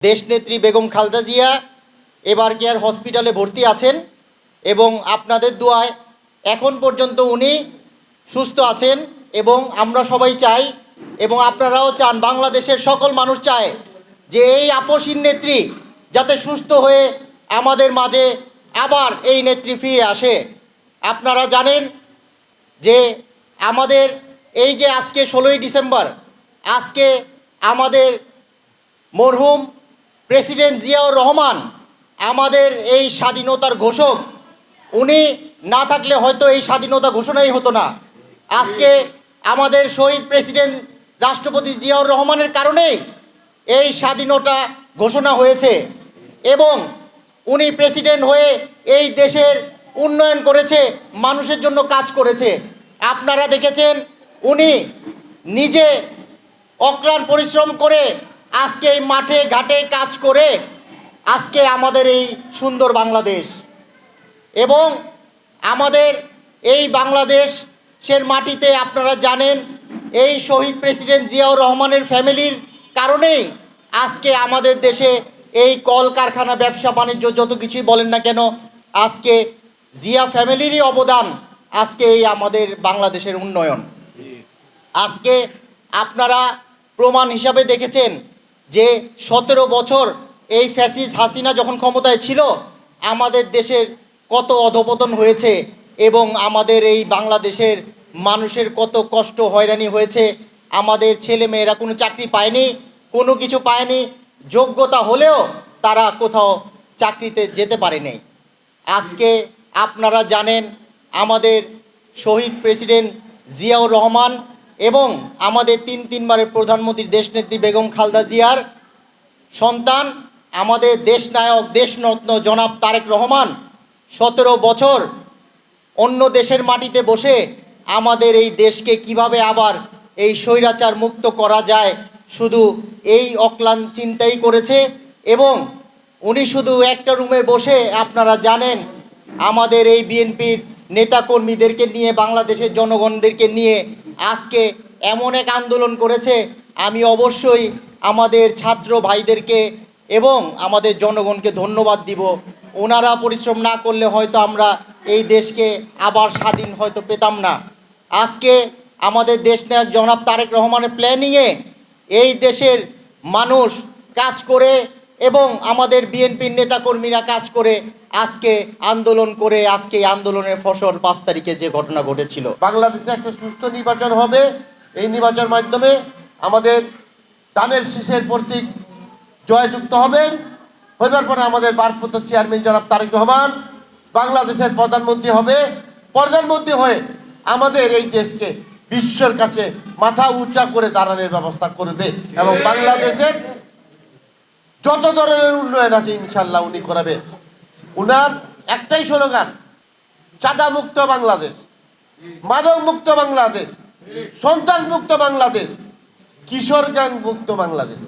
দেশনেত্রী বেগম খালেদা জিয়া এবার কেয়ার হসপিটালে ভর্তি আছেন এবং আপনাদের দোয়ায় এখন পর্যন্ত উনি সুস্থ আছেন এবং আমরা সবাই চাই এবং আপনারাও চান, বাংলাদেশের সকল মানুষ চায় যে এই আপসীন নেত্রী যাতে সুস্থ হয়ে আমাদের মাঝে আবার এই নেত্রী ফিরে আসে। আপনারা জানেন যে আমাদের এই যে আজকে 16ই ডিসেম্বর, আজকে আমাদের মরহুম প্রেসিডেন্ট জিয়াউর রহমান আমাদের এই স্বাধীনতার ঘোষক, উনি না থাকলে হয়তো এই স্বাধীনতা ঘোষণাই হতো না। আজকে আমাদের শহীদ প্রেসিডেন্ট রাষ্ট্রপতি জিয়াউর রহমানের কারণেই এই স্বাধীনতা ঘোষণা হয়েছে এবং উনি প্রেসিডেন্ট হয়ে এই দেশের উন্নয়ন করেছে, মানুষের জন্য কাজ করেছে। আপনারা দেখেছেন উনি নিজে অক্লান্ত পরিশ্রম করে আজকে এই মাঠে ঘাটে কাজ করে আজকে আমাদের এই সুন্দর বাংলাদেশ এবং আমাদের এই বাংলাদেশের মাটিতে আপনারা জানেন এই শহীদ প্রেসিডেন্ট জিয়াউর রহমানের ফ্যামিলির কারণেই আজকে আমাদের দেশে এই কলকারখানা, ব্যবসা বাণিজ্য যত কিছুই বলেন না কেন, আজকে জিয়া ফ্যামিলিরই অবদান আজকে এই আমাদের বাংলাদেশের উন্নয়ন। আজকে আপনারা প্রমাণ হিসাবে দেখেছেন যে 17 বছর এই ফ্যাসিস্ট হাসিনা যখন ক্ষমতায় ছিল আমাদের দেশের কত অধপতন হয়েছে এবং আমাদের এই বাংলাদেশের মানুষের কত কষ্ট হয়রানি হয়েছে। আমাদের ছেলে মেয়েরা কোনো চাকরি পায়নি, কোনো কিছু পায়নি, যোগ্যতা হলেও তারা কোথাও চাকরিতে যেতে পারেনি। আজকে আপনারা জানেন আমাদের শহীদ প্রেসিডেন্ট জিয়াউর রহমান এবং আমাদের তিনবারের প্রধানমন্ত্রী দেশনেত্রী বেগম খালেদা জিয়ার সন্তান আমাদের দেশনায়ক, দেশরত্ন জনাব তারেক রহমান 17 বছর অন্য দেশের মাটিতে বসে আমাদের এই দেশকে কিভাবে আবার এই স্বৈরাচার মুক্ত করা যায় শুধু এই অক্লান্ত চিন্তাই করেছে এবং উনি শুধু একটা রুমে বসে আপনারা জানেন আমাদের এই বিএনপির নেতাকর্মীদেরকে নিয়ে, বাংলাদেশের জনগণদেরকে নিয়ে আজকে এমন এক আন্দোলন করেছে। আমি অবশ্যই আমাদের ছাত্র ভাইদেরকে এবং আমাদের জনগণকে ধন্যবাদ দিব। ওনারা পরিশ্রম না করলে হয়তো আমরা এই দেশকে আবার স্বাধীন হয়তো পেতাম না। আজকে আমাদের দেশনায়ক জনাব তারেক রহমানের প্ল্যানিংয়ে এই দেশের মানুষ কাজ করে এবং আমাদের বিএনপির নেতাকর্মীরা কাজ করে আজকে আন্দোলন করে আজকে এই আন্দোলনের ফসল 5 তারিখে যে ঘটনা ঘটেছিল। বাংলাদেশে একটা সুস্থ নির্বাচন হবে। এই নির্বাচনের মাধ্যমে আমাদের ধানের শীষের প্রতীক জয়যুক্ত হবেন। হইবার পরে আমাদের ভারপ্রাপ্ত চেয়ারম্যান জনাব তারেক রহমান বাংলাদেশের প্রধানমন্ত্রী হবে। প্রধানমন্ত্রী হয়ে আমাদের এই দেশকে বিশ্বের কাছে মাথা উঁচা করে দাঁড়ানোর ব্যবস্থা করবে এবং বাংলাদেশের যত ধরনের উন্নয়ন আছে ইনশাল্লাহ উনি করাবে। উনার একটাই স্লোগান, চাঁদা মুক্ত বাংলাদেশ, মাদক মুক্ত বাংলাদেশ, সন্ত্রাস মুক্ত বাংলাদেশ, কিশোর গ্যাং মুক্ত বাংলাদেশ।